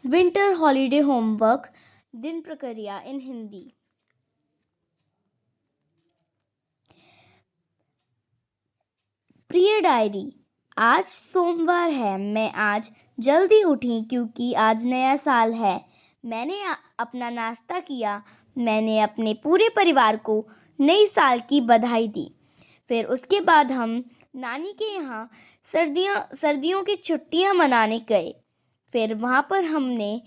Winter holiday homework दिन प्रक्रिया इन हिंदी। प्रिय डायरी, आज सोमवार है। मैं आज जल्दी उठी क्योंकि आज नया साल है। मैंने अपना नाश्ता किया। मैंने अपने पूरे परिवार को नई साल की बधाई दी। फिर उसके बाद हम नानी के यहाँ सर्दियों की छुट्टियाँ मनाने गए। फिर वहाँ पर हमने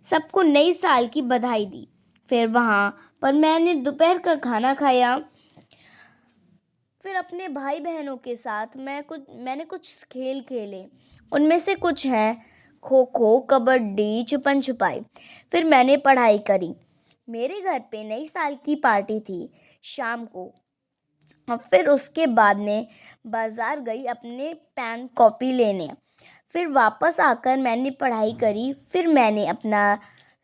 सबको नई साल की बधाई दी। फिर वहाँ पर मैंने दोपहर का खाना खाया। फिर अपने भाई बहनों के साथ मैंने कुछ खेल खेले। उनमें से कुछ हैं खो खो, कबड्डी, छुपन छुपाई। फिर मैंने पढ़ाई करी। मेरे घर पे नई साल की पार्टी थी शाम को। और फिर उसके बाद मैं बाज़ार गई अपने पेन कॉपी लेने। फिर वापस आकर मैंने पढ़ाई करी। फिर मैंने अपना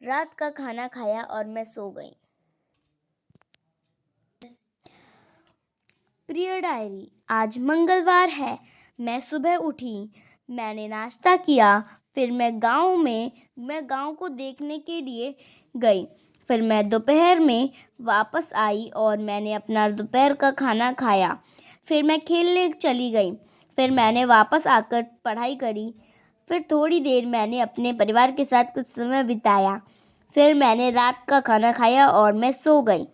रात का खाना खाया और मैं सो गई। प्रिय डायरी, आज मंगलवार है। मैं सुबह उठी। मैंने नाश्ता किया। फिर मैं गांव को देखने के लिए गई। फिर मैं दोपहर में वापस आई और मैंने अपना दोपहर का खाना खाया। फिर मैं खेलने चली गई। फिर मैंने वापस आकर पढ़ाई करी। फिर थोड़ी देर मैंने अपने परिवार के साथ कुछ समय बिताया। फिर मैंने रात का खाना खाया और मैं सो गई।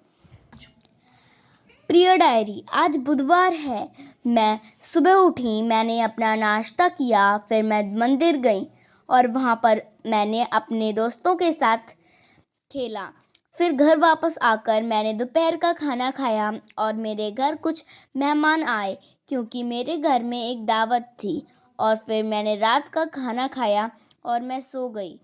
प्रिय डायरी, आज बुधवार है। मैं सुबह उठी। मैंने अपना नाश्ता किया। फिर मैं मंदिर गई और वहाँ पर मैंने अपने दोस्तों के साथ खेला। फिर घर वापस आकर मैंने दोपहर का खाना खाया और मेरे घर कुछ मेहमान आए क्योंकि मेरे घर में एक दावत थी। और फिर मैंने रात का खाना खाया और मैं सो गई।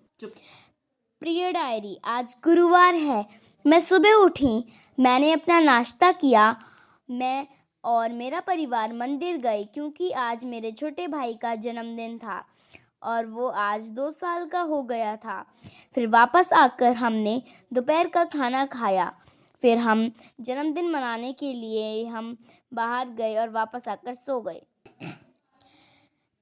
प्रिय डायरी, आज गुरुवार है। मैं सुबह उठी। मैंने अपना नाश्ता किया। मैं और मेरा परिवार मंदिर गए क्योंकि आज मेरे छोटे भाई का जन्मदिन था और वो आज 2 साल का हो गया था। फिर वापस आकर हमने दोपहर का खाना खाया। फिर हम जन्मदिन मनाने के लिए हम बाहर गए और वापस आकर सो गए।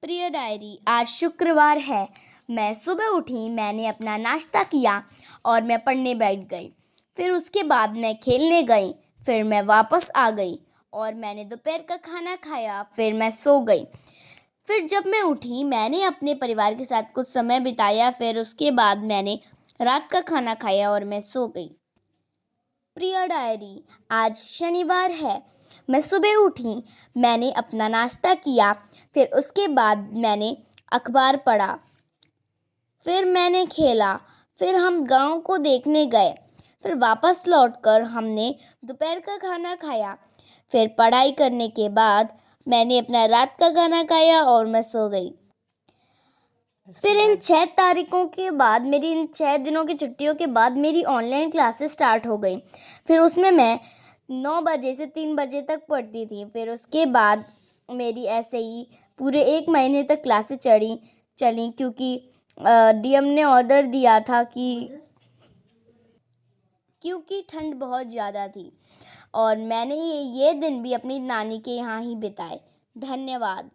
प्रिय डायरी, आज शुक्रवार है। मैं सुबह उठी। मैंने अपना नाश्ता किया और मैं पढ़ने बैठ गई। फिर उसके बाद मैं खेलने गई। फिर मैं वापस आ गई और मैंने दोपहर का खाना खाया। फिर मैं सो गई। फिर जब मैं उठी मैंने अपने परिवार के साथ कुछ समय बिताया। फिर उसके बाद मैंने रात का खाना खाया और मैं सो गई। प्रिय डायरी, आज शनिवार है। मैं सुबह उठी। मैंने अपना नाश्ता किया। फिर उसके बाद मैंने अखबार पढ़ा। फिर मैंने खेला। फिर हम गांव को देखने गए। फिर वापस लौटकर हमने दोपहर का खाना खाया। फिर पढ़ाई करने के बाद मैंने अपना रात का खाना खाया और मैं सो गई। फिर इन 6 तारीखों के बाद मेरी इन 6 दिनों की छुट्टियों के बाद मेरी ऑनलाइन क्लासेस स्टार्ट हो गई। फिर उसमें मैं 9 बजे से 3 बजे तक पढ़ती थी। फिर उसके बाद मेरी ऐसे ही पूरे 1 महीने तक क्लासेस चली क्योंकि डीएम ने ऑर्डर दिया था क्योंकि ठंड बहुत ज़्यादा थी। और मैंने ये दिन भी अपनी नानी के यहाँ ही बिताए। धन्यवाद।